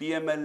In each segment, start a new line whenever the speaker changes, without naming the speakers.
PML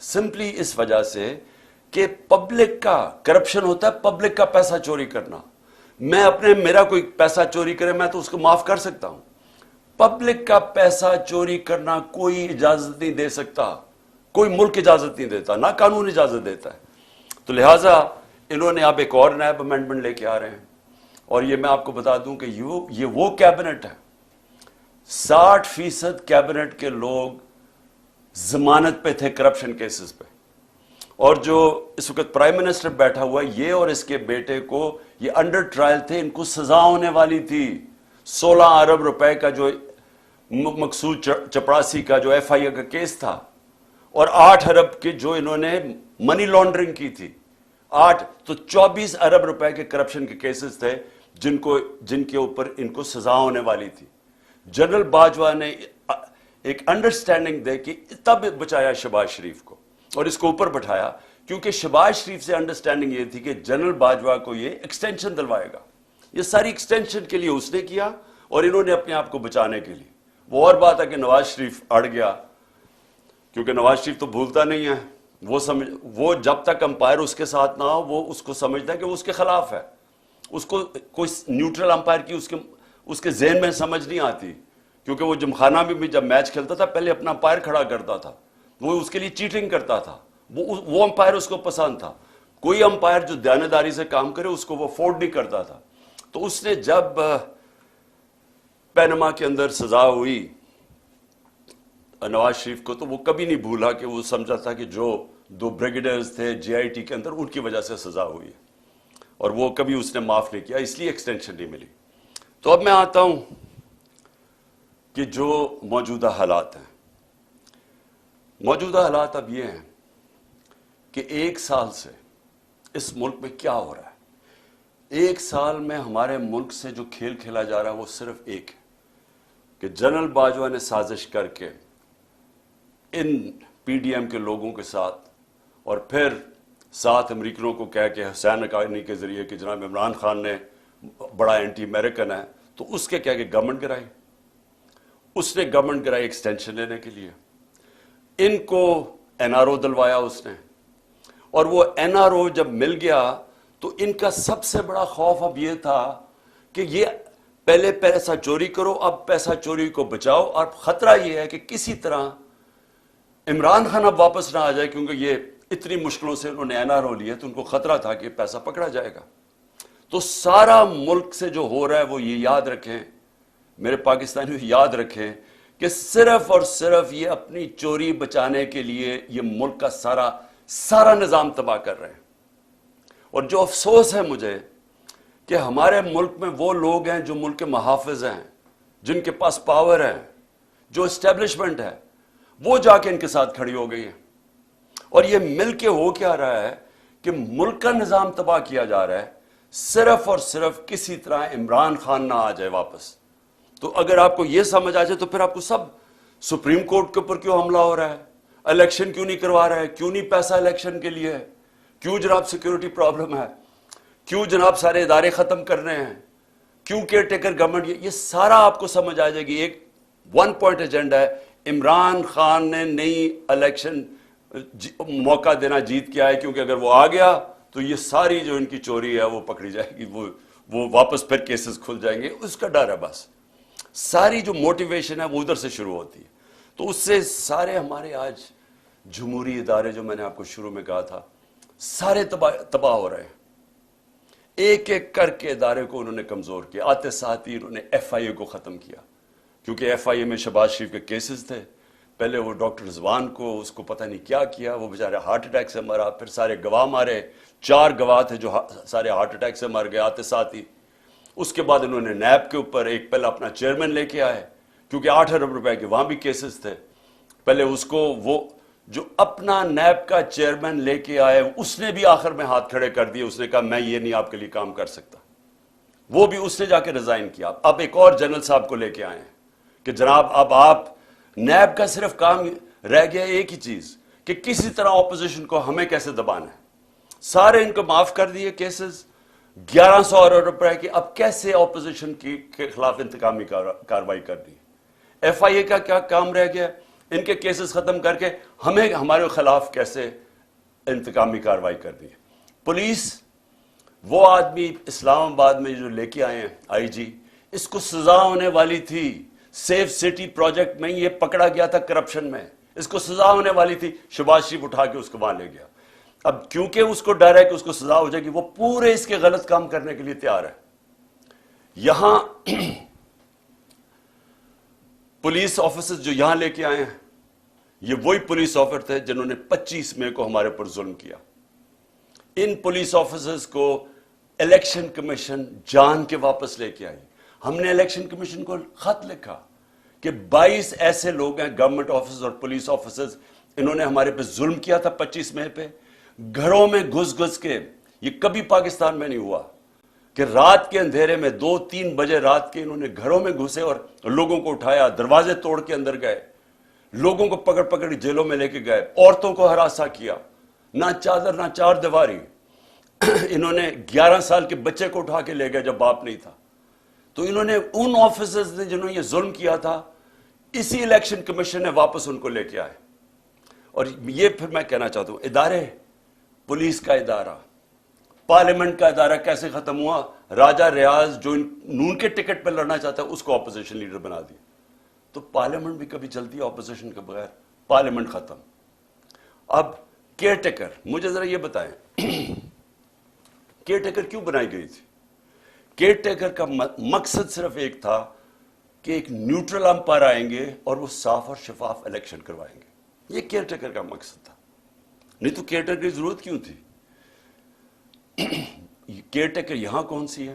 simply اس وجہ سے کہ پبلک کا کرپشن ہوتا ہے، پبلک کا پیسہ چوری کرنا. میرا کوئی پیسہ چوری کرے میں تو اس کو معاف کر سکتا ہوں. پبلک کا پیسہ چوری کرنا کوئی اجازت نہیں دے سکتا، کوئی ملک اجازت نہیں دیتا، نہ قانون اجازت دیتا ہے. تو لہٰذا انہوں نے اب ایک اور نیب امینڈمنٹ لے کے آ رہے ہیں، اور یہ میں آپ کو بتا دوں کہ یہ وہ کیبنٹ ہے، 60% کیبنٹ کے لوگ ضمانت پہ تھے کرپشن کیسز پہ. اور جو اس وقت پرائم منسٹر بیٹھا ہوا ہے، یہ اور اس کے بیٹے کو یہ انڈر ٹرائل تھے، ان کو سزا ہونے والی تھی. 16 ارب روپے کا جو مقصود چپراسی کا جو ایف آئی اے کا کیس تھا، اور 8 ارب کے جو انہوں نے منی لانڈرنگ کی تھی، 8 تو 24 ارب روپے کے کرپشن کے کیسز تھے جن کے اوپر ان کو سزا ہونے والی تھی. جنرل باجوہ نے ایک انڈرسٹینڈنگ دے کہ تب بچایا شہباز شریف کو اور اس کو اوپر بٹھایا، کیونکہ شہباز شریف سے انڈرسٹینڈنگ یہ تھی کہ جنرل باجوہ کو یہ ایکسٹینشن دلوائے گا. یہ ساری ایکسٹینشن کے لیے اس نے کیا، اور انہوں نے اپنے آپ کو بچانے کے لیے. وہ اور بات ہے کہ نواز شریف اڑ گیا، کیونکہ نواز شریف تو بھولتا نہیں ہے. وہ جب تک امپائر اس کے ساتھ نہ ہو وہ اس کو سمجھتا ہے کہ وہ اس کے خلاف ہے. اس کو کوئی نیوٹرل امپائر کی اس کے ذہن میں سمجھ نہیں آتی، کیونکہ وہ جمخانہ میں بھی جب میچ کھیلتا تھا پہلے اپنا امپائر کھڑا کرتا تھا، وہ اس کے لیے چیٹنگ کرتا تھا. وہ امپائر اس کو پسند تھا. کوئی امپائر جو دیانتداری سے کام کرے اس کو وہ افورڈ نہیں کرتا تھا. تو اس نے جب پینما کے اندر سزا ہوئی نواز شریف کو، تو وہ کبھی نہیں بھولا کہ وہ سمجھا تھا کہ جو 2 بریگیڈیئرز تھے جے آئی ٹی کے اندر ان کی وجہ سے سزا ہوئی ہے، اور وہ کبھی اس نے معاف نہیں کیا، اس لیے ایکسٹینشن نہیں ملی. تو اب میں آتا ہوں کہ جو موجودہ حالات ہیں. موجودہ حالات اب یہ ہیں کہ 1 سال سے اس ملک میں کیا ہو رہا ہے. 1 سال میں ہمارے ملک سے جو کھیل کھیلا جا رہا ہے وہ صرف ایک ہے کہ جنرل باجوہ نے سازش کر کے ان پی ڈی ایم کے لوگوں کے ساتھ، اور پھر ساتھ امریکنوں کو کہہ کے حسین حقانی کے ذریعے کہ جناب عمران خان نے بڑا اینٹی امریکن ہے، تو اس کے کہہ کے گورنمنٹ گرائی. اس نے گورنمنٹ گرائی ایکسٹینشن لینے کے لیے. ان کو این آر او دلوایا اس نے، اور وہ این آر او جب مل گیا تو ان کا سب سے بڑا خوف اب یہ تھا کہ یہ پہلے پیسہ چوری کرو، اب پیسہ چوری کو بچاؤ. اور خطرہ یہ ہے کہ کسی طرح عمران خان اب واپس نہ آ جائے، کیونکہ یہ اتنی مشکلوں سے انہوں نے این آر او لیا، تو ان کو خطرہ تھا کہ پیسہ پکڑا جائے گا. تو سارا ملک سے جو ہو رہا ہے وہ یہ یاد رکھیں، میرے پاکستانیوں یاد رکھیں کہ صرف اور صرف یہ اپنی چوری بچانے کے لیے یہ ملک کا سارا نظام تباہ کر رہے ہیں. اور جو افسوس ہے مجھے کہ ہمارے ملک میں وہ لوگ ہیں جو ملک کے محافظ ہیں، جن کے پاس پاور ہے، جو اسٹیبلشمنٹ ہے، وہ جا کے ان کے ساتھ کھڑی ہو گئی ہے. اور یہ مل کے ہو کیا رہا ہے کہ ملک کا نظام تباہ کیا جا رہا ہے، صرف اور صرف کسی طرح عمران خان نہ آ جائے واپس. تو اگر آپ کو یہ سمجھ آ جائے تو پھر آپ کو سب سپریم کورٹ کے اوپر کیوں حملہ ہو رہا ہے، الیکشن کیوں نہیں کروا رہا ہے، کیوں نہیں پیسہ الیکشن کے لیے ہے، کیوں جناب سیکیورٹی پرابلم ہے، کیوں جناب سارے ادارے ختم کر رہے ہیں، کیوں کیئر ٹیکر گورنمنٹ، یہ سارا آپ کو سمجھ آ جائے گی. ایک 1 پوائنٹ ایجنڈا ہے، عمران خان نے نئی الیکشن موقع دینا جیت کے آئے، کیونکہ اگر وہ آ گیا تو یہ ساری جو ان کی چوری ہے وہ پکڑی جائے گی، وہ واپس پھر کیسز کھل جائیں گے. اس کا ڈر ہے. بس ساری جو موٹیویشن ہے وہ ادھر سے شروع ہوتی ہے. تو اس سے سارے ہمارے آج جمہوری ادارے جو میں نے آپ کو شروع میں کہا تھا سارے تباہ ہو رہے ہیں. ایک ایک کر کے ادارے کو انہوں نے کمزور کیا. آتے ساتھ ہی انہوں نے ایف آئی اے کو ختم کیا، کیونکہ ایف آئی اے میں شہباز شریف کے کیسز تھے. پہلے وہ ڈاکٹر رضوان کو اس کو پتہ نہیں کیا کیا، وہ بیچارے ہارٹ اٹیک سے مرا، پھر سارے گواہ مارے، 4 گواہ تھے جو سارے ہارٹ اٹیک سے مر گئے آتے ساتھ ہی. اس کے بعد انہوں نے نیب کے اوپر ایک پہلے اپنا چیئرمین لے کے آئے، کیونکہ 8 ارب روپے کے وہاں بھی کیسز تھے. پہلے اس کو وہ جو اپنا نیب کا چیئرمین لے کے آئے اس نے بھی آخر میں ہاتھ کھڑے کر دیے. اس نے کہا میں یہ نہیں آپ کے لیے کام کر سکتا. وہ بھی اس نے جا کے ریزائن کیا. اب ایک اور جنرل صاحب کو لے کے آئے ہیں کہ جناب اب آپ نیب کا صرف کام رہ گیا ایک ہی چیز کہ کسی طرح اپوزیشن کو ہمیں کیسے دبانا ہے. سارے ان کو معاف کر دیے کیسز 1100 ارب روپے کی. اب کیسے اپوزیشن کے خلاف انتقامی کارروائی کرنی ہے. ایف آئی اے کا کیا کام رہ گیا؟ ان کے کیسز ختم کر کے ہمیں ہمارے خلاف کیسے انتقامی کارروائی کرنی ہے. پولیس وہ آدمی اسلام آباد میں جو لے کے آئے ہیں آئی جی, اس کو سزا ہونے والی تھی. سیف سٹی پروجیکٹ میں یہ پکڑا گیا تھا کرپشن میں, اس کو سزا ہونے والی تھی. شہباز شریف اٹھا کے اس کو وہاں لے گیا. اب کیونکہ اس کو ڈر ہے کہ اس کو سزا ہو جائے گی, وہ پورے اس کے غلط کام کرنے کے لیے تیار ہے. یہاں پولیس آفیسرز جو یہاں لے کے آئے ہیں, یہ وہی پولیس آفیسر تھے جنہوں نے 25 مئی کو ہمارے پر ظلم کیا. ان پولیس آفیسرز کو الیکشن کمیشن جان کے واپس لے کے آئی. ہم نے الیکشن کمیشن کو خط لکھا کہ 22 ایسے لوگ ہیں گورنمنٹ آفیسرز اور پولیس آفیسرز, انہوں نے ہمارے پہ ظلم کیا تھا 25 مئی پہ. گھروں میں گھس کے, یہ کبھی پاکستان میں نہیں ہوا کہ رات کے اندھیرے میں 2-3 بجے رات کے انہوں نے گھروں میں گھسے اور لوگوں کو اٹھایا, دروازے توڑ کے اندر گئے, لوگوں کو پکڑ جیلوں میں لے کے گئے, عورتوں کو ہراساں کیا, نہ چادر نہ چار دیواری. انہوں نے 11 سال کے بچے کو اٹھا کے لے گئے جب باپ نہیں تھا. تو انہوں نے ان آفیسرز نے جنہوں نے یہ ظلم کیا تھا, اسی الیکشن کمیشن نے واپس ان کو لے کے آئے. اور یہ پھر میں کہنا چاہتا ہوں, ادارے, پولیس کا ادارہ, پارلیمنٹ کا ادارہ کیسے ختم ہوا؟ راجہ ریاض جو نون کے ٹکٹ پہ لڑنا چاہتا ہے اس کو اپوزیشن لیڈر بنا دیا. تو پارلیمنٹ بھی کبھی چلتی ہے اپوزیشن کے بغیر؟ پارلیمنٹ ختم. اب کیئر ٹیکر, مجھے ذرا یہ بتائیں کیئر ٹیکر کیوں بنائی گئی تھی؟ کیئر ٹیکر کا مقصد صرف ایک تھا کہ ایک نیوٹرل امپائر آئیں گے اور وہ صاف اور شفاف الیکشن کروائیں گے. یہ کیئر ٹیکر کا مقصد تھا. نہیں تو کیئر ٹیکر کی ضرورت کیوں تھی؟ کیئر ٹیکر یہاں کون سی ہے؟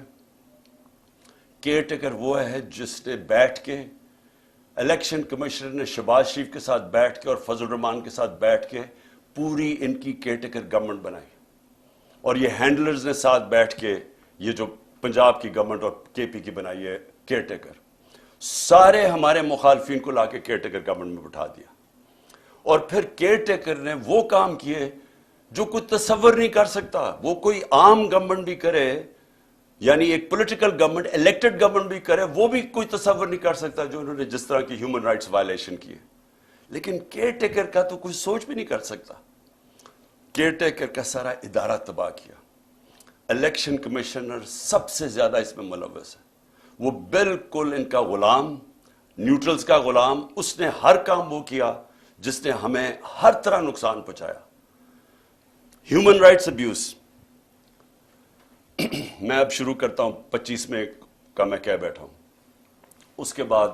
کیئر ٹیکر وہ ہے جس نے بیٹھ کے, الیکشن کمشنر نے شہباز شریف کے ساتھ بیٹھ کے اور فضل الرحمان کے ساتھ بیٹھ کے پوری ان کی کیئر ٹیکر گورنمنٹ بنائی. اور یہ ہینڈلرز نے ساتھ بیٹھ کے یہ جو پنجاب کی گورنمنٹ اور کے پی کی بنائی ہے کیئر ٹیکر, سارے ہمارے مخالفین کو لا کے کیئر ٹیکر گورنمنٹ میں بٹھا دیا. اور پھر کیئر ٹیکر نے وہ کام کیے جو کوئی تصور نہیں کر سکتا. وہ کوئی عام گورنمنٹ بھی کرے, یعنی ایک پولیٹیکل گورنمنٹ, الیکٹڈ گورنمنٹ بھی کرے, وہ بھی کوئی تصور نہیں کر سکتا جو انہوں نے جس طرح کی ہیومن رائٹس وائلیشن کی ہے. لیکن کیئر ٹیکر کا تو کوئی سوچ بھی نہیں کر سکتا. کیئر ٹیکر کا سارا ادارہ تباہ کیا. الیکشن کمشنر سب سے زیادہ اس میں ملوث ہے. وہ بالکل ان کا غلام, نیوٹرلز کا غلام. اس نے ہر کام وہ کیا جس نے ہمیں ہر طرح نقصان پہنچایا. ہیومن رائٹس ابیوز, میں اب شروع کرتا ہوں 25 مئی کا میں کہہ بیٹھا ہوں. اس کے بعد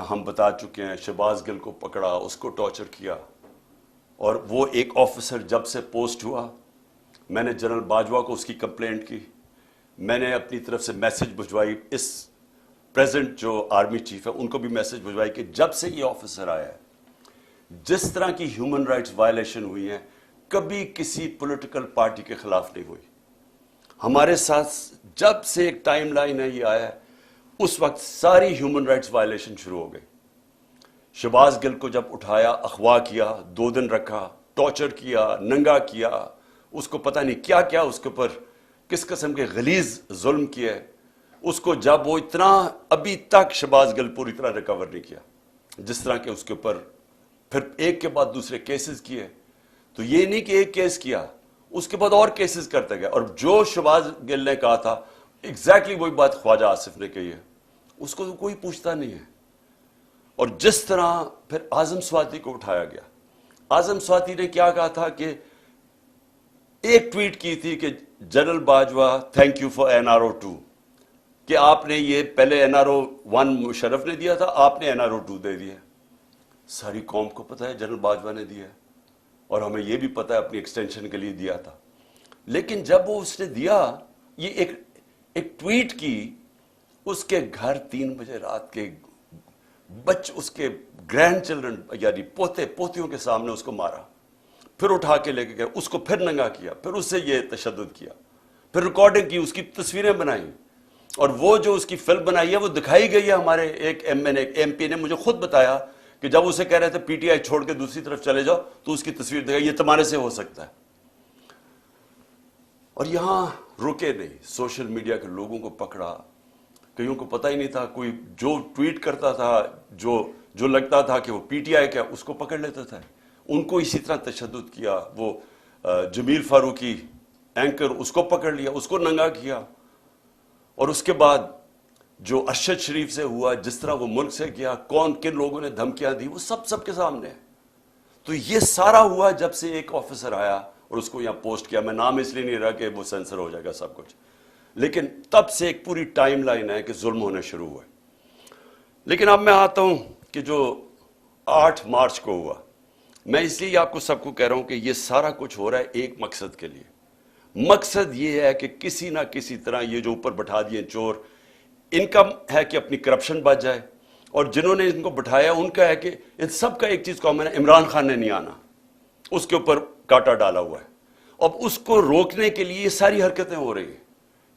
ہم بتا چکے ہیں شہباز گل کو پکڑا, اس کو ٹارچر کیا. اور وہ ایک آفیسر جب سے پوسٹ ہوا, میں نے جنرل باجوہ کو اس کی کمپلینٹ کی, میں نے اپنی طرف سے میسج بھجوائی, اس پریزنٹ جو آرمی چیف ہے ان کو بھی میسج بھجوائی کہ جب سے یہ آفیسر آیا ہے جس طرح کی ہیومن رائٹس وائلیشن ہوئی ہیں کبھی کسی پولیٹیکل پارٹی کے خلاف نہیں ہوئی. ہمارے ساتھ جب سے ایک ٹائم لائن ہے یہ آیا ہے اس وقت ساری ہیومن رائٹس وائلیشن شروع ہو گئی. شہباز گل کو جب اٹھایا, اغوا کیا, 2 دن رکھا, ٹارچر کیا, ننگا کیا, اس کو پتہ نہیں کیا کیا اس کے اوپر کس قسم کے غلیظ ظلم کیے. اس کو جب وہ اتنا, ابھی تک شہباز گل پوری طرح ریکور نہیں کیا, جس طرح کہ اس کے اوپر پھر ایک کے بعد دوسرے کیسز کیے. تو یہ نہیں کہ ایک کیس کیا, اس کے بعد اور کیسز کرتے گئے. اور جو شہباز گل نے کہا تھا ایگزیکٹلی وہی بات خواجہ آصف نے کہی ہے, اس کو تو کوئی پوچھتا نہیں ہے. اور جس طرح پھر اعظم سواتی کو اٹھایا گیا, اعظم سواتی نے کیا کہا تھا کہ ایک ٹویٹ کی تھی کہ general Bajwa thank you for NRO 2, کہ آپ نے یہ پہلے NRO 1 مشرف نے دیا تھا, آپ نے NRO 2 دے دیا. ساری قوم کو پتہ ہے جنرل باجوہ نے دیا ہے, اور ہمیں یہ بھی پتہ ہے اپنی ایکسٹینشن کے لیے دیا تھا. لیکن جب وہ اس نے دیا, یہ ایک ٹویٹ کی, اس کے گھر 3 بجے رات کے اس کے گرینڈ چلڈرن یعنی پوتے پوتیوں کے سامنے اس کو مارا, پھر اٹھا کے لے کے گئے, اس کو پھر ننگا کیا, پھر اس سے یہ تشدد کیا, پھر ریکارڈنگ کی, اس کی تصویریں بنائیں. اور وہ جو اس کی فلم بنائی ہے وہ دکھائی گئی ہے. ہمارے ایک MP نے مجھے خود بتایا کہ جب اسے کہہ رہے تھے PTI چھوڑ کے دوسری طرف چلے جاؤ تو اس کی تصویر دکھائی, یہ تمہارے سے ہو سکتا ہے. اور یہاں رکے نہیں, سوشل میڈیا کے لوگوں کو پکڑا, کئیوں کو پتہ ہی نہیں تھا, کوئی جو ٹویٹ کرتا تھا, جو جو لگتا تھا کہ وہ پی ٹی آئی کا اس کو پکڑ لیتا تھا. ان کو اسی طرح تشدد کیا. وہ جمیل فاروقی اینکر اس کو پکڑ لیا, اس کو ننگا کیا. اور اس کے بعد جو ارشد شریف سے ہوا, جس طرح وہ ملک سے کیا, کون کن لوگوں نے دھمکیاں دی, وہ سب کے سامنے ہے. تو یہ سارا ہوا جب سے ایک آفیسر آیا اور اس کو یہاں پوسٹ کیا. میں نام اس لیے نہیں رہا کہ وہ سینسر ہو جائے گا سب کچھ, لیکن تب سے ایک پوری ٹائم لائن ہے کہ ظلم ہونے شروع ہوئے. لیکن اب میں آتا ہوں کہ جو 8 مارچ کو ہوا, میں اس لیے آپ کو سب کو کہہ رہا ہوں کہ یہ سارا کچھ ہو رہا ہے ایک مقصد کے لیے. مقصد یہ ہے کہ کسی نہ کسی طرح یہ جو اوپر بٹھا دیے چور, ان کا ہے کہ اپنی کرپشن بچ جائے, اور جنہوں نے ان کو بٹھایا ان کا ہے کہ ان سب کا ایک چیز کامن ہے, عمران خان نے نہیں آنا, اس کے اوپر کاٹا ڈالا ہوا ہے. اب اس کو روکنے کے لیے یہ ساری حرکتیں ہو رہی ہیں.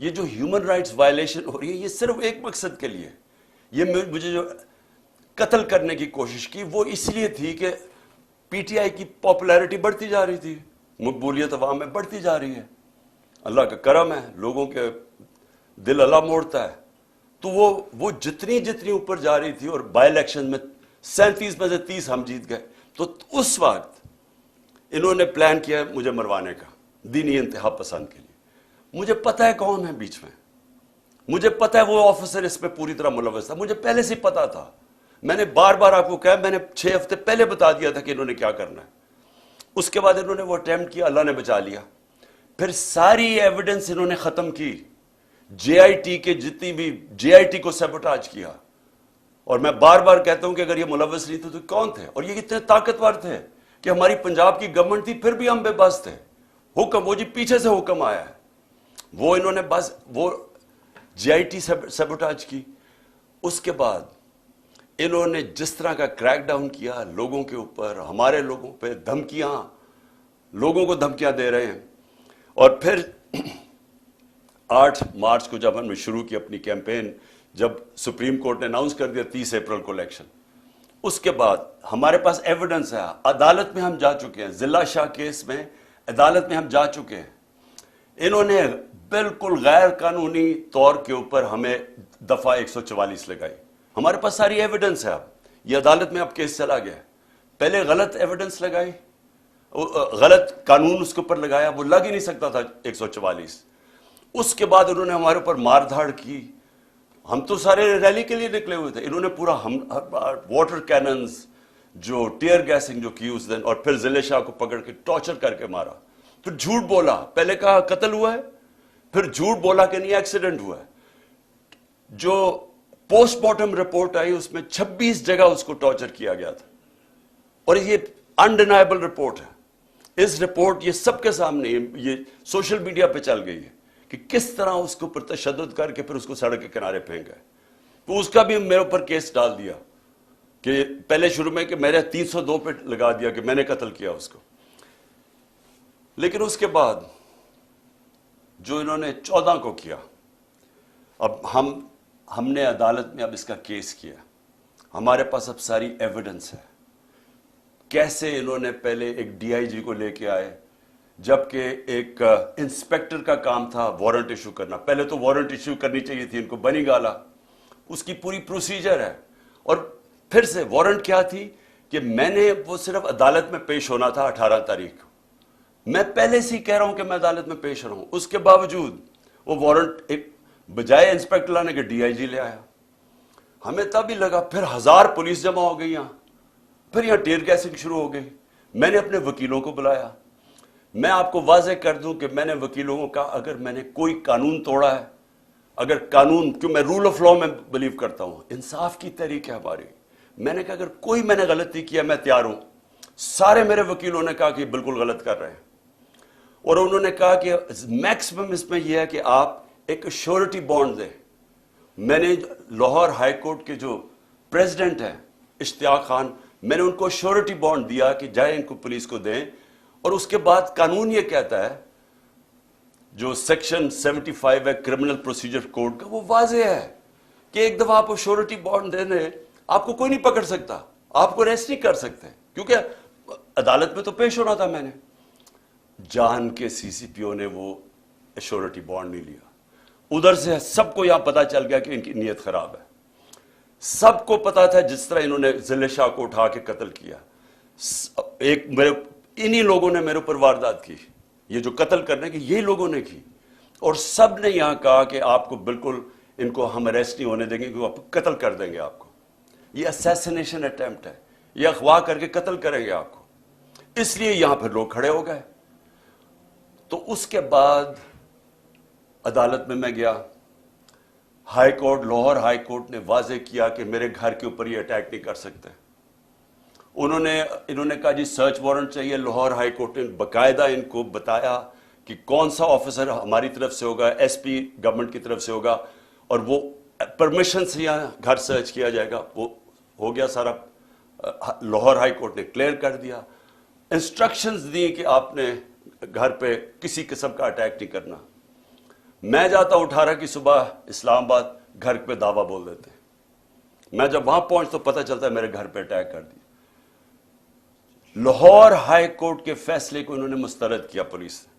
یہ جو ہیومن رائٹس وائلیشن ہو رہی ہے, یہ صرف ایک مقصد کے لیے. یہ مجھے جو قتل کرنے کی کوشش کی وہ اس لیے تھی کہ پی ٹی آئی کی پاپولیرٹی بڑھتی جا رہی تھی, مقبولیت عوام میں بڑھتی جا رہی ہے. اللہ کا کرم ہے, لوگوں کے دل اللہ موڑتا ہے. تو وہ جتنی اوپر جا رہی تھی, اور بائی الیکشن میں 37 میں سے 30 ہم جیت گئے. تو اس وقت انہوں نے پلان کیا مجھے مروانے کا, دینی انتہا پسند کے لیے. مجھے پتا ہے کون ہے بیچ میں, مجھے پتا ہے وہ آفیسر اس میں پوری طرح ملوث تھا, مجھے پہلے سے پتا تھا. میں نے بار بار آپ کو کہا, میں نے 6 ہفتے پہلے بتا دیا تھا کہ انہوں نے کیا کرنا ہے. اس کے بعد انہوں نے وہ اٹیمپٹ کیا, اللہ نے بچا لیا. پھر ساری ایویڈنس انہوں نے ختم کی, جے آئی ٹی کے جتنی بھی جے آئی ٹی کو سیبوٹاج کیا. اور میں بار بار کہتا ہوں کہ اگر یہ ملوث نہیں تھے تو کون تھے, اور یہ اتنے طاقتور تھے کہ ہماری پنجاب کی گورنمنٹ تھی پھر بھی ہم بے بس تھے. حکم وہ جی پیچھے سے حکم آیا ہے, وہ انہوں نے بس وہ جے آئی ٹی سیبوٹاج کی. اس کے بعد انہوں نے جس طرح کا کریک ڈاؤن کیا لوگوں کے اوپر, ہمارے لوگوں پہ دھمکیاں, لوگوں کو دھمکیاں دے رہے ہیں. اور پھر 8 مارچ کو جب ہم نے شروع کی اپنی کیمپین, جب سپریم کورٹ نے اناؤنس کر دیا 30 اپریل کو الیکشن, اس کے بعد ہمارے پاس ایویڈنس ہے, عدالت میں ہم جا چکے ہیں, ضلع شاہ کیس میں عدالت میں ہم جا چکے ہیں. انہوں نے بالکل غیر قانونی طور کے اوپر ہمیں دفعہ 144 لگائی. ہمارے پاس ساری ایویڈنس ہے. اب یہ عدالت میں اب کیس چلا گیا. پہلے غلط ایویڈنس لگائی, غلط قانون اس کے اوپر لگایا, وہ لگ ہی نہیں سکتا تھا 144. اس کے بعد انہوں نے ہمارے اوپر مار دھاڑ کی. ہم تو سارے ریلی کے لیے نکلے ہوئے تھے, انہوں نے پورا واٹر کیننز, جو ٹیئر گیسنگ جو کی اس دن, اور پھر ضلع شاہ کو پکڑ کے ٹارچر کر کے مارا. پھر جھوٹ بولا, پہلے کہا قتل ہوا ہے, پھر جھوٹ بولا کہ نہیں ایکسیڈنٹ ہوا ہے. جو پوسٹ مارٹم رپورٹ آئی اس میں 26 جگہ اس کو ٹارچر کیا گیا تھا, اور یہ انڈینائبل رپورٹ ہے. اس رپورٹ یہ سب کے سامنے, یہ سوشل میڈیا پہ چل گئی ہے کہ کس طرح اس کے اوپر تشدد کر کے پھر اس کو سڑک کے کنارے پھینک گئے. تو اس کا بھی میرے اوپر کیس ڈال دیا کہ پہلے شروع میں کہ میرے 302 پہ لگا دیا کہ میں نے قتل کیا اس کو. لیکن اس کے بعد جو انہوں نے 14 کو کیا, اب ہم نے عدالت میں اب اس کا کیس کیا, ہمارے پاس اب ساری ایویڈنس ہے. کیسے انہوں نے پہلے ایک ڈی آئی جی کو لے کے آئے, جبکہ ایک انسپیکٹر کا کام تھا وارنٹ ایشو کرنا. پہلے تو وارنٹ ایشو کرنی چاہیے تھی ان کو, بنی گالا, اس کی پوری پروسیجر ہے. اور پھر سے وارنٹ کیا تھی کہ میں نے وہ صرف عدالت میں پیش ہونا تھا 18 تاریخ کو. میں پہلے سے ہی کہہ رہا ہوں کہ میں عدالت میں پیش رہا ہوں, اس کے باوجود وہ وارنٹ ایک بجائے انسپیکٹر لانے کے ڈی آئی جی لے آیا. ہمیں تب ہی لگا, پھر 1000 پولیس جمع ہو گئی یہاں, پھر یہاں ٹیئر گیسنگ شروع ہو گئی. میں نے اپنے وکیلوں کو بلایا. میں آپ کو واضح کر دوں کہ میں نے وکیلوں کو کہا اگر میں نے کوئی قانون توڑا ہے, اگر قانون, کیوں میں رول آف لا میں بلیو کرتا ہوں, انصاف کی تحریک ہے ہماری, میں نے کہا اگر کوئی میں نے غلطی کیا میں تیار ہوں. سارے میرے وکیلوں نے کہا کہ بالکل غلط کر رہے ہیں, اور انہوں نے کہا کہ میکسیمم اس میں یہ ہے کہ آپ ایک شیورٹی بانڈ دیں. میں نے لاہور ہائی کورٹ کے جو پریزیڈنٹ ہیں اشتیاق خان, میں نے ان کو شیورٹی بانڈ دیا کہ جائیں ان کو پولیس کو دیں. اور اس کے بعد قانون یہ کہتا ہے, جو سیکشن 75 ہے کرمنل پروسیجر کوڈ کا, وہ واضح ہے کہ ایک دفعہ آپ کو شیورٹی بانڈ دے دیں, آپ کو کوئی نہیں پکڑ سکتا, آپ کو ریسٹ نہیں کر سکتے, کیونکہ عدالت میں تو پیش ہونا تھا. میں نے جان کے سی سی پی او نے وہ شیورٹی بانڈ نہیں لیا. ادھر سے سب کو یہاں پتا چل گیا کہ ان کی نیت خراب ہے. سب کو پتا تھا جس طرح انہوں نے ضلع شاہ کو اٹھا کے قتل کیا. ایک انہی لوگوں نے میرے اوپر واردات کی, یہ جو قتل کرنے کی یہ لوگوں نے کی, اور سب نے یہاں کہا کہ آپ کو بالکل ان کو ہم اریسٹ نہیں ہونے دیں گے, کہ آپ قتل کر دیں گے آپ کو. یہ اسیسینیشن اٹیمپٹ ہے, یہ اغوا کر کے قتل کریں گے آپ کو. اس لیے یہاں پھر لوگ کھڑے ہو گئے. تو اس کے بعد عدالت میں گیا. High court, Lahore high court نے واضح کیا کہ میرے گھر کے اوپر یہ اٹیک نہیں کر سکتے. انہوں نے کہا جی سرچ وارنٹ چاہیے. لاہور ہائی کورٹ نے باقاعدہ ان کو بتایا کہ کون سا آفیسر ہماری طرف سے ہوگا, ایس پی گورنمنٹ کی طرف سے ہوگا, اور وہ پرمیشن سے یہاں گھر سرچ کیا جائے گا. وہ ہو گیا سارا, لاہور ہائی کورٹ نے کلیئر کر دیا. انسٹرکشنز دی کہ آپ نے گھر پہ کسی قسم کا اٹیک نہیں کرنا. میں جاتا ہوں 18 کی صبح اسلام آباد, گھر پہ دعویٰ بول دیتے ہیں. میں جب وہاں پہنچ تو پتہ چلتا ہے میرے گھر پہ اٹیک کر دیا. لاہور ہائی کورٹ کے فیصلے کو انہوں نے مسترد کیا پولیس نے.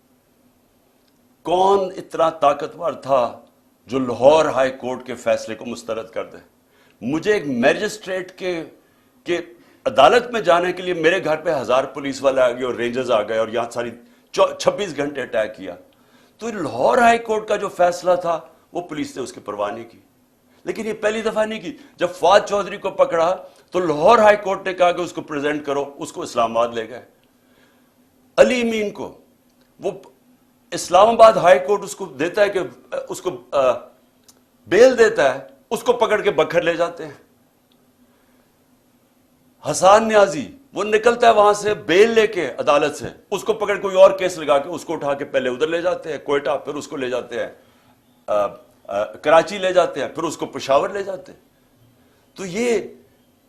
کون اتنا طاقتور تھا جو لاہور ہائی کورٹ کے فیصلے کو مسترد کر دے؟ مجھے ایک میجسٹریٹ کے عدالت میں جانے کے لیے میرے گھر پہ 1000 پولیس والے آ گئے اور رینجرز آ گئے اور یہاں ساری 26 گھنٹے اٹیک کیا. تو لاہور ہائی کورٹ کا جو فیصلہ تھا وہ پولیس نے اس کی پرواہ نہیں کی. لیکن یہ پہلی دفعہ نہیں کی. جب فواد چودھری کو پکڑا تو لاہور ہائی کورٹ نے کہا کہ اس کو پریزنٹ کرو, اس کو اسلام آباد لے گئے. علی امین کو وہ اسلام آباد ہائی کورٹ اس کو دیتا ہے کہ اس کو بیل دیتا ہے, اس کو پکڑ کے بکھر لے جاتے ہیں. حسان نیازی وہ نکلتا ہے وہاں سے بیل لے کے عدالت سے, اس کو پکڑ کوئی اور کیس لگا کے اس کو اٹھا کے پہلے ادھر لے جاتے ہیں کوئٹہ, پھر اس کو لے جاتے ہیں کراچی لے جاتے ہیں, پھر اس کو پشاور لے جاتے ہیں. تو یہ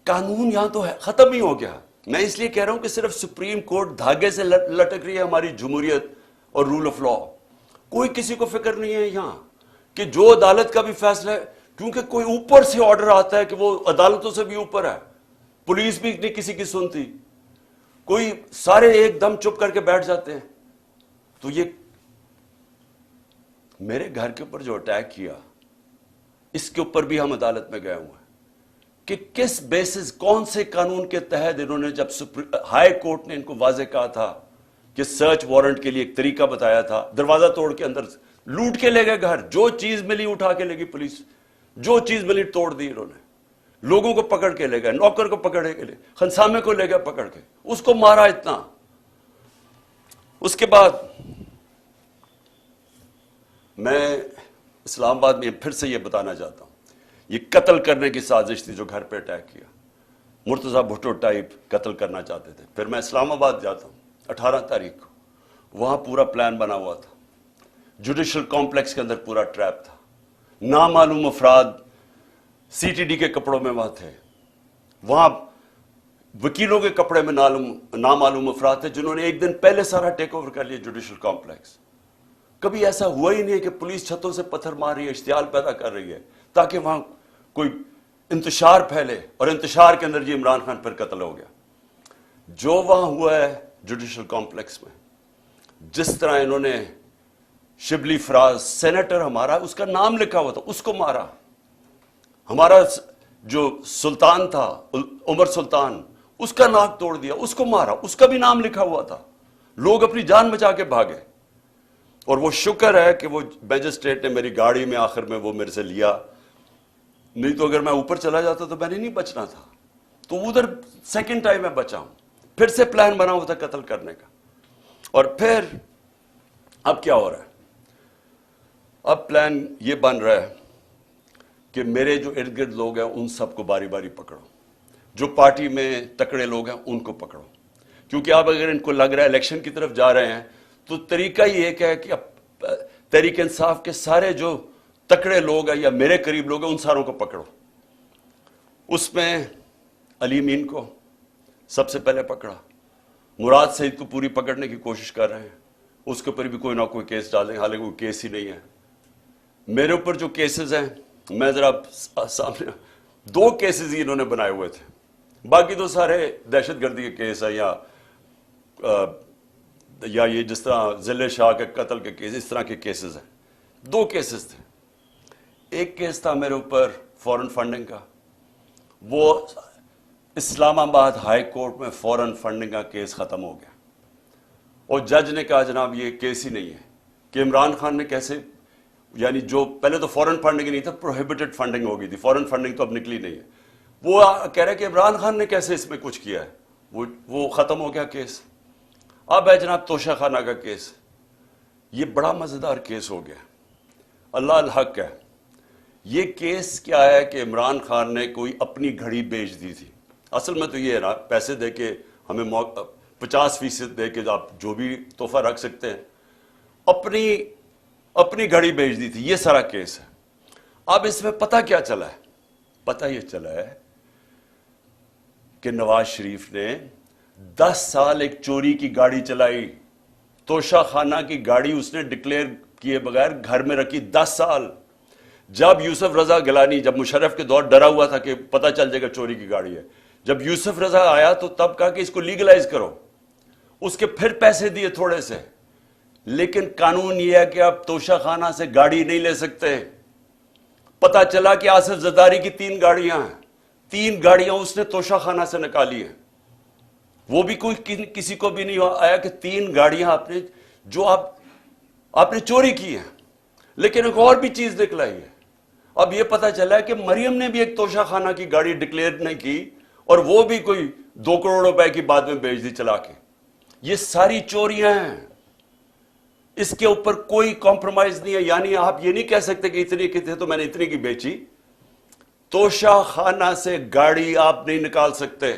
قانون یہاں تو ختم ہی ہو گیا. میں اس لیے کہہ رہا ہوں کہ صرف سپریم کورٹ دھاگے سے لٹک رہی ہے ہماری جمہوریت اور رول آف لا. کوئی کسی کو فکر نہیں ہے یہاں کہ جو عدالت کا بھی فیصلہ ہے, کیونکہ کوئی اوپر سے آرڈر آتا ہے کہ وہ عدالتوں سے بھی اوپر ہے. پولیس بھی نہیں کسی کی سنتی, کوئی سارے ایک دم چپ کر کے بیٹھ جاتے ہیں. تو یہ میرے گھر کے اوپر جو اٹیک کیا, اس کے اوپر بھی ہم عدالت میں گئے ہوئے ہیں کہ کس بیسس, کون سے قانون کے تحت انہوں نے, جب ہائی کورٹ نے ان کو واضح کہا تھا کہ سرچ وارنٹ کے لیے ایک طریقہ بتایا تھا, دروازہ توڑ کے اندر لوٹ کے لے گئے گھر, جو چیز ملی اٹھا کے لے گئی پولیس, جو چیز ملی توڑ دی انہوں نے. لوگوں کو پکڑ کے لے گئے, نوکر کو پکڑ کے لے, خنسامے کو لے گئے پکڑ کے, اس کو مارا اتنا. اس کے بعد میں اسلام آباد میں پھر سے یہ بتانا چاہتا ہوں, یہ قتل کرنے کی سازش تھی جو گھر پہ اٹیک کیا. مرتضیٰ بھٹو ٹائپ قتل کرنا چاہتے تھے. پھر میں اسلام آباد جاتا ہوں 18 تاریخ کو, وہاں پورا پلان بنا ہوا تھا. جوڈیشل کمپلیکس کے اندر پورا ٹریپ تھا. نامعلوم افراد سی ٹی ڈی کے کپڑوں میں وہاں تھے, وہاں وکیلوں کے کپڑے میں نامعلوم افراد تھے جنہوں نے ایک دن پہلے سارا ٹیک اوور کر لیا جوڈیشل کمپلیکس. کبھی ایسا ہوا ہی نہیں ہے کہ پولیس چھتوں سے پتھر مار رہی ہے, اشتعال پیدا کر رہی ہے تاکہ وہاں کوئی انتشار پھیلے, اور انتشار کے اندر جی عمران خان پر قتل ہو گیا. جو وہاں ہوا ہے جوڈیشل کمپلیکس میں, جس طرح انہوں نے شبلی فراز سینیٹر ہمارا, اس کا نام لکھا ہوا تھا, اس کو مارا. ہمارا جو سلطان تھا عمر سلطان, اس کا ناک توڑ دیا, اس کو مارا, اس کا بھی نام لکھا ہوا تھا. لوگ اپنی جان بچا کے بھاگے. اور وہ شکر ہے کہ وہ میجسٹریٹ نے میری گاڑی میں آخر میں وہ میرے سے لیا, نہیں تو اگر میں اوپر چلا جاتا تو میں نے نہیں بچنا تھا. تو ادھر سیکنڈ ٹائم میں بچا ہوں. پھر سے پلان بنا ہوا تھا قتل کرنے کا. اور پھر اب کیا ہو رہا ہے, اب پلان یہ بن رہا ہے کہ میرے جو ارد گرد لوگ ہیں ان سب کو باری باری پکڑو, جو پارٹی میں تکڑے لوگ ہیں ان کو پکڑو. کیونکہ اب اگر ان کو لگ رہا ہے الیکشن کی طرف جا رہے ہیں تو طریقہ یہ ایک ہے کہ اب تحریک انصاف کے سارے جو تکڑے لوگ ہیں یا میرے قریب لوگ ہیں ان ساروں کو پکڑو. اس میں علی امین کو سب سے پہلے پکڑا, مراد سعید کو پوری پکڑنے کی کوشش کر رہے ہیں, اس کے اوپر بھی کوئی نہ کوئی کیس ڈالیں, حالانکہ کوئی کیس ہی نہیں ہے. میرے اوپر جو کیسز ہیں, میں ذرا سامنے 2 کیسز ہی انہوں نے بنائے ہوئے تھے, باقی تو سارے دہشت گردی کے کیس ہیں یا یہ جس طرح ضلع شاہ کے قتل کے کیس, اس طرح کے کیسز ہیں. 2 کیسز تھے. ایک کیس تھا میرے اوپر فورن فنڈنگ کا, وہ اسلام آباد ہائی کورٹ میں فوراً فنڈنگ کا کیس ختم ہو گیا، اور جج نے کہا جناب یہ کیس ہی نہیں ہے کہ عمران خان نے کیسے، یعنی جو پہلے تو فورن فنڈنگ نہیں تھا، پروہیبٹڈ فنڈنگ ہو گئی تھی، فورن فنڈنگ تو اب نکلی نہیں ہے، وہ کہہ رہے کہ عمران خان نے کیسے اس میں کچھ کیا ہے، وہ ختم ہو گیا کیس۔ اب ہے جناب توشہ خانہ کا کیس، یہ بڑا مزیدار کیس ہو گیا، اللہ الحق ہے۔ یہ کیس کیا ہے کہ عمران خان نے کوئی اپنی گھڑی بیچ دی تھی، اصل میں تو یہ ہے نا، پیسے دے کے ہمیں 50% دے کے آپ جو بھی تحفہ رکھ سکتے ہیں، اپنی گھڑی بیچ دی تھی، یہ سارا کیس ہے۔ اب اس میں پتہ کیا چلا ہے؟ پتہ یہ چلا ہے کہ نواز شریف نے 10 سال ایک چوری کی گاڑی چلائی، توشہ خانہ کی گاڑی اس نے ڈکلیئر کیے بغیر گھر میں رکھی 10 سال۔ جب یوسف رضا گیلانی، جب مشرف کے دور ڈرا ہوا تھا کہ پتہ چل جائے گا چوری کی گاڑی ہے، جب یوسف رضا آیا تو تب کہا کہ اس کو لیگلائز کرو، اس کے پھر پیسے دیے تھوڑے سے، لیکن قانون یہ ہے کہ آپ توشہ خانہ سے گاڑی نہیں لے سکتے۔ پتہ چلا کہ آصف زرداری کی 3 گاڑیاں ہیں، 3 گاڑیاں اس نے توشہ خانہ سے نکالی ہیں، وہ بھی کوئی کسی کو بھی نہیں آیا کہ 3 گاڑیاں آپ نے چوری کی ہیں۔ لیکن ایک اور بھی چیز نکلائی ہے، اب یہ پتہ چلا ہے کہ مریم نے بھی ایک توشہ خانہ کی گاڑی ڈکلیئر نہیں کی، اور وہ بھی کوئی 2 کروڑ روپے کی بعد میں بیچ دی چلا کے۔ یہ ساری چوریاں ہیں، اس کے اوپر کوئی کمپرومائز نہیں ہے، یعنی آپ یہ نہیں کہہ سکتے کہ اتنی کی تھے تو میں نے اتنی کی بیچی۔ توشہ خانہ سے گاڑی آپ نہیں نکال سکتے،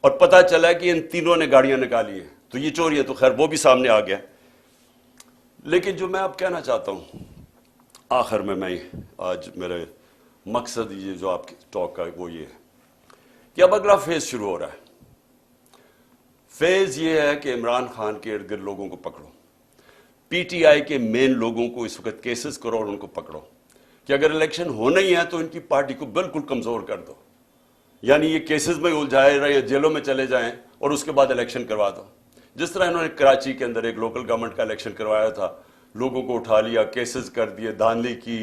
اور پتہ چلا کہ ان تینوں نے گاڑیاں نکالی ہیں، تو یہ چوری ہے، تو خیر وہ بھی سامنے آ گیا۔ لیکن جو میں اب کہنا چاہتا ہوں آخر میں آج میرے مقصد یہ جو آپ کی ٹاک کا وہ یہ ہے کہ اب اگلا فیز شروع ہو رہا ہے۔ فیز یہ ہے کہ عمران خان کے ارد گرد لوگوں کو پکڑو، پی ٹی آئی کے مین لوگوں کو اس وقت کیسز کرو اور ان کو پکڑو کہ اگر الیکشن ہونا ہی ہے تو ان کی پارٹی کو بالکل کمزور کر دو، یعنی یہ کیسز میں الجھائے رہے، جیلوں میں چلے جائیں اور اس کے بعد الیکشن کروا دو۔ جس طرح انہوں نے کراچی کے اندر ایک لوکل گورنمنٹ کا الیکشن کروایا تھا، لوگوں کو اٹھا لیا، کیسز کر دیے، دھاندلی کی،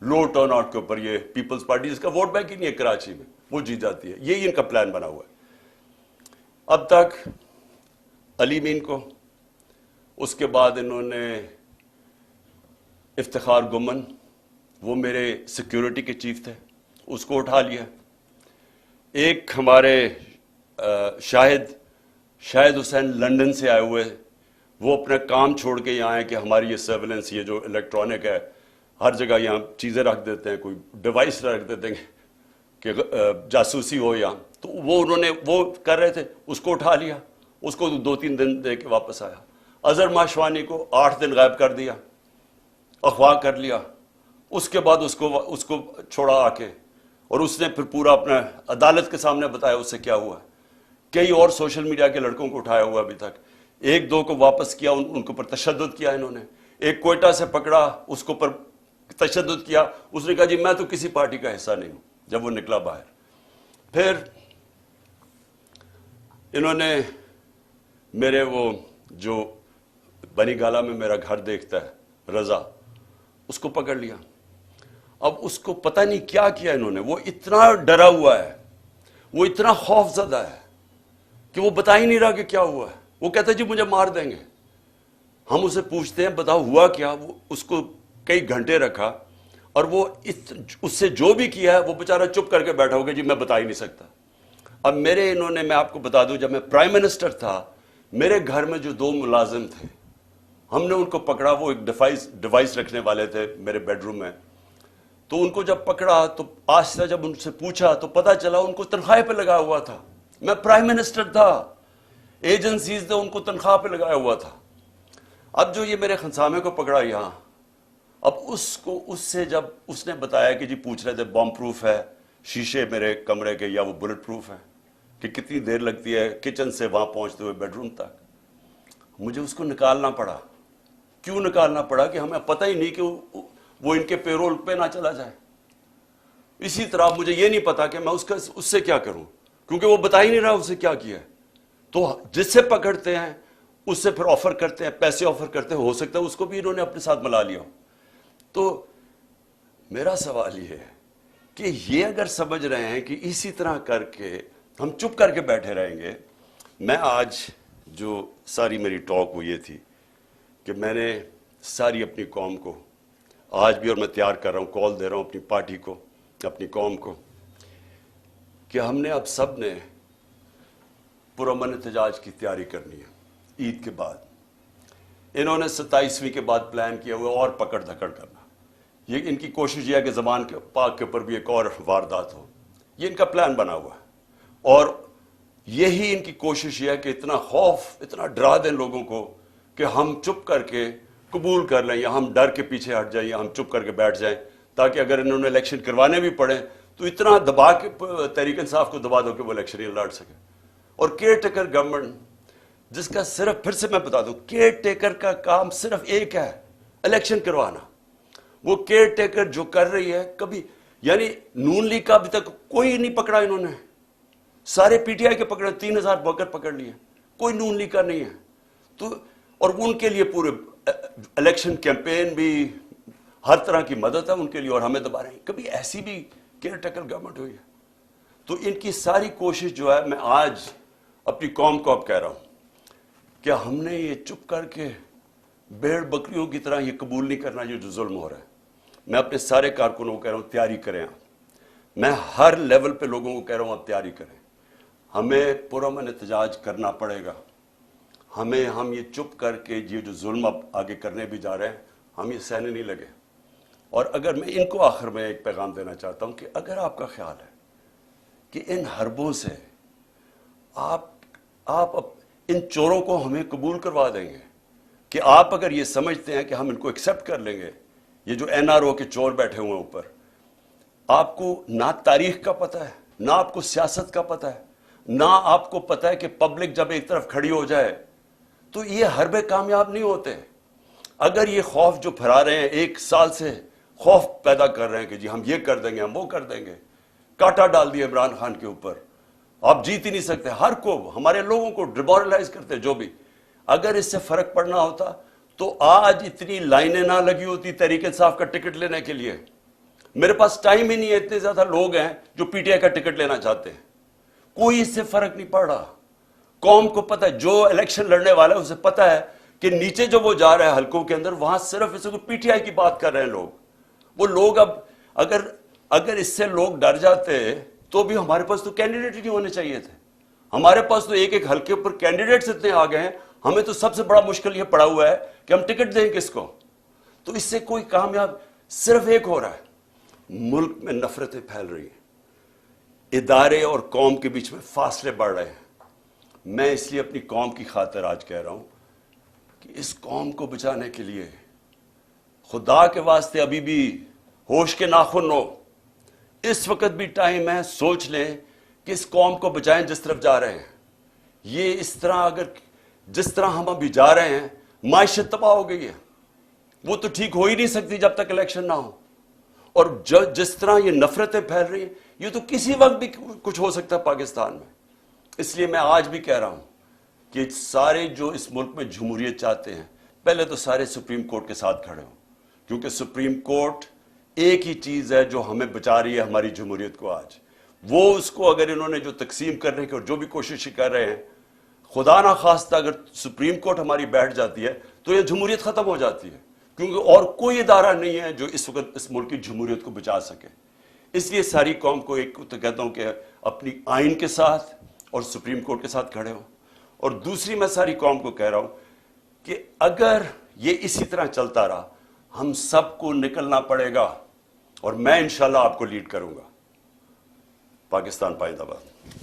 لو ٹرن آؤٹ کے اوپر، یہ پیپلز پارٹی جس کا ووٹ بینک ہی نہیں ہے کراچی میں، وہ جیت جاتی ہے، یہی ان کا پلان بنا ہوا ہے۔ اب تک علی مین کو، اس کے بعد انہوں نے افتخار گمن، وہ میرے سیکیورٹی کے چیف تھے، اس کو اٹھا لیا۔ ایک ہمارے شاہد حسین لندن سے آئے ہوئے، وہ اپنا کام چھوڑ کے یہاں آئے کہ ہماری یہ سرویلنس، یہ جو الیکٹرانک ہے، ہر جگہ یہاں چیزیں رکھ دیتے ہیں، کوئی ڈیوائس رکھ دیتے ہیں کہ جاسوسی ہو یہاں، تو وہ انہوں نے وہ کر رہے تھے، اس کو اٹھا لیا، اس کو 2-3 دن دے کے واپس آیا۔ اظہر ماشوانی کو 8 دن غائب کر دیا، اغوا کر لیا، اس کے بعد اس کو چھوڑا آ کے، اور اس نے پھر پورا اپنا عدالت کے سامنے بتایا اس سے کیا ہوا۔ کئی اور سوشل میڈیا کے لڑکوں کو اٹھایا ہوا ابھی تک، 1-2 کو واپس کیا، ان کے اوپر تشدد کیا انہوں نے۔ ایک کوئٹہ سے پکڑا، اس کے اوپر تشدد کیا، اس نے کہا جی میں تو کسی پارٹی کا حصہ نہیں ہوں، جب وہ نکلا باہر۔ پھر انہوں نے میرے وہ جو بنی گالا میں میرا گھر دیکھتا ہے رضا، اس کو پکڑ لیا۔ اب اس کو پتہ نہیں کیا کیا انہوں نے، وہ اتنا ڈرا ہوا ہے، وہ اتنا خوف زدہ ہے کہ وہ بتا ہی نہیں رہا کہ کیا ہوا ہے۔ وہ کہتا ہے جی مجھے مار دیں گے۔ ہم اسے پوچھتے ہیں بتاؤ ہوا کیا، وہ اس کو کئی گھنٹے رکھا، اور وہ اس سے جو بھی کیا ہے وہ بیچارہ چپ کر کے بیٹھا ہوگا جی میں بتا ہی نہیں سکتا۔ اب میں آپ کو بتا دوں، جب میں پرائم منسٹر تھا، میرے گھر میں جو 2 ملازم تھے، ہم نے ان کو پکڑا، وہ ایک ڈیوائس رکھنے والے تھے میرے بیڈ روم میں، تو ان کو جب پکڑا تو آہستہ جب ان سے پوچھا تو پتہ چلا ان کو تنخواہ پہ لگا ہوا تھا۔ میں پرائم منسٹر تھا، ایجنسیز نے ان کو تنخواہ پہ لگایا ہوا تھا۔ اب جو یہ میرے خنسامے کو پکڑا یہاں، اب اس سے جب اس نے بتایا کہ جی پوچھ رہے تھے بم پروف ہے شیشے میرے کمرے کے یا وہ بلٹ پروف ہے، کہ کتنی دیر لگتی ہے کچن سے وہاں پہنچتے ہوئے بیڈ روم تک، مجھے اس کو نکالنا پڑا۔ کیوں نکالنا پڑا؟ کہ ہمیں پتہ ہی نہیں کہ وہ ان کے پیرول پہ نہ چلا جائے۔ اسی طرح مجھے یہ نہیں پتا کہ میں اس سے کیا کروں، کیونکہ وہ بتا ہی نہیں رہا اسے کیا کیا ہے۔ تو جس سے پکڑتے ہیں اس سے پھر آفر کرتے ہیں، پیسے آفر کرتے ہیں، ہو سکتا ہے اس کو بھی انہوں نے اپنے ساتھ ملا لیا ہو۔ تو میرا سوال یہ ہے کہ یہ اگر سمجھ رہے ہیں کہ اسی طرح کر کے ہم چپ کر کے بیٹھے رہیں گے. میں آج جو ساری میری ٹاک وہ یہ تھی کہ میں نے ساری اپنی قوم کو آج بھی، اور میں تیار کر رہا ہوں، کال دے رہا ہوں اپنی پارٹی کو، اپنی قوم کو، کہ ہم نے اب سب نے پرامن احتجاج کی تیاری کرنی ہے عید کے بعد. انہوں نے 27ویں کے بعد پلان کیا ہوا اور پکڑ دھکڑ کرنا. یہ ان کی کوشش یہ ہے کہ زبان کے پاک کے اوپر بھی ایک اور واردات ہو. یہ ان کا پلان بنا ہوا ہے، اور یہی ان کی کوشش یہ ہے کہ اتنا خوف، اتنا ڈرا دیں لوگوں کو کہ ہم چپ کر کے قبول کر لیں، یا ہم ڈر کے پیچھے ہٹ جائیں، یا ہم چپ کر کے بیٹھ جائیں، تاکہ اگر انہوں نے الیکشن کروانے بھی پڑے تو اتنا دبا کے تحریک انصاف کو دبا دو کہ وہ الیکشن ہی لڑ سکے. اور کیئر ٹیکر گورنمنٹ، جس کا صرف، پھر سے میں بتا دوں، کیئر ٹیکر کا کام صرف ایک ہے، الیکشن کروانا. وہ کیئر ٹیکر جو کر رہی ہے، کبھی یعنی نون لیگ کا ابھی تک کوئی نہیں پکڑا انہوں نے، سارے پی ٹی آئی کے پکڑے، 3000 بکر پکڑ لیے، کوئی نون لیگ کا نہیں ہے. تو اور ان کے لیے پورے الیکشن کیمپین بھی، ہر طرح کی مدد ہے ان کے لیے، اور ہمیں دبا رہے ہیں. کبھی ایسی بھی کیئر ٹیکر گورنمنٹ ہوئی ہے؟ تو ان کی ساری کوشش جو ہے، میں آج اپنی قوم کو اب کہہ رہا ہوں کہ ہم نے یہ چپ کر کے بھیڑ بکریوں کی طرح یہ قبول نہیں کرنا یہ جو ظلم ہو رہا ہے. میں اپنے سارے کارکنوں کو کہہ رہا ہوں تیاری کریں. میں ہر لیول پہ لوگوں کو کہہ رہا ہوں اب تیاری کریں. ہمیں پرامن احتجاج کرنا پڑے گا. ہم یہ چپ کر کے یہ جو ظلم اب آگے کرنے بھی جا رہے ہیں، ہم یہ سہنے نہیں لگے. اور اگر میں ان کو آخر میں ایک پیغام دینا چاہتا ہوں کہ اگر آپ کا خیال ہے کہ ان حربوں سے آپ ان چوروں کو ہمیں قبول کروا دیں گے، کہ آپ اگر یہ سمجھتے ہیں کہ ہم ان کو ایکسیپٹ کر لیں گے، یہ جو این آر او کے چور بیٹھے ہوئے ہیں اوپر، آپ کو نہ تاریخ کا پتہ ہے، نہ آپ کو سیاست کا پتہ ہے، نہ آپ کو پتہ ہے کہ پبلک جب ایک طرف کھڑی ہو جائے تو یہ حربے کامیاب نہیں ہوتے. اگر یہ خوف جو پھیلا رہے ہیں، 1 سال سے خوف پیدا کر رہے ہیں کہ جی ہم یہ کر دیں گے، ہم وہ کر دیں گے، کاٹا ڈال دیا عمران خان کے اوپر، آپ جیت ہی نہیں سکتے، ہر کو، ہمارے لوگوں کو ڈیمورلائز کرتے جو بھی. اگر اس سے فرق پڑنا ہوتا تو آج اتنی لائنیں نہ لگی ہوتی تحریک انصاف کا ٹکٹ لینے کے لیے. میرے پاس ٹائم ہی نہیں ہے، اتنے زیادہ لوگ ہیں جو پی ٹی آئی کا ٹکٹ لینا چاہتے ہیں. کوئی اس سے فرق نہیں پڑ رہا. قوم کو پتہ ہے، جو الیکشن لڑنے والا ہے اسے پتہ ہے کہ نیچے جو وہ جا رہا ہے حلقوں کے اندر، وہاں صرف اسے کو پی ٹی آئی کی بات کر رہے ہیں لوگ. وہ لوگ اب اگر اس سے لوگ ڈر جاتے تو بھی ہمارے پاس تو کینڈیڈیٹ ہی نہیں ہونے چاہیے تھے. ہمارے پاس تو ایک حلقے پر کینڈیڈیٹس اتنے آ گئے ہیں، ہمیں تو سب سے بڑا مشکل یہ پڑا ہوا ہے کہ ہم ٹکٹ دیں کس کو. تو اس سے کوئی کامیاب صرف ایک ہو رہا ہے، ملک میں نفرتیں پھیل رہی ہیں، ادارے اور قوم کے بیچ میں فاصلے بڑھ رہے ہیں. میں اس لیے اپنی قوم کی خاطر آج کہہ رہا ہوں کہ اس قوم کو بچانے کے لیے خدا کے واسطے ابھی بھی ہوش کے ناخن ہو. اس وقت بھی ٹائم ہے، سوچ لیں کہ اس قوم کو بچائیں جس طرف جا رہے ہیں. یہ اس طرح اگر جس طرح ہم ابھی جا رہے ہیں، معیشت تباہ ہو گئی ہے، وہ تو ٹھیک ہو ہی نہیں سکتی جب تک الیکشن نہ ہو. اور جس طرح یہ نفرتیں پھیل رہی ہیں، یہ تو کسی وقت بھی کچھ ہو سکتا ہے پاکستان میں. اس لیے میں آج بھی کہہ رہا ہوں کہ سارے جو اس ملک میں جمہوریت چاہتے ہیں، پہلے تو سارے سپریم کورٹ کے ساتھ کھڑے ہوں، کیونکہ سپریم کورٹ ایک ہی چیز ہے جو ہمیں بچا رہی ہے ہماری جمہوریت کو آج. وہ اس کو اگر انہوں نے جو تقسیم کرنے کی اور جو بھی کوشش کر رہے ہیں، خدا نہ خواستہ اگر سپریم کورٹ ہماری بیٹھ جاتی ہے تو یہ جمہوریت ختم ہو جاتی ہے، کیونکہ اور کوئی ادارہ نہیں ہے جو اس وقت اس ملک کی جمہوریت کو بچا سکے. اس لیے ساری قوم کو ایک تو کہتا ہوں کہ اپنی آئین کے ساتھ اور سپریم کورٹ کے ساتھ کھڑے ہوں. اور دوسری میں ساری قوم کو کہہ رہا ہوں کہ اگر یہ اسی طرح چلتا رہا، ہم سب کو نکلنا پڑے گا، اور میں انشاءاللہ آپ کو لیڈ کروں گا. پاکستان پائندہ باد.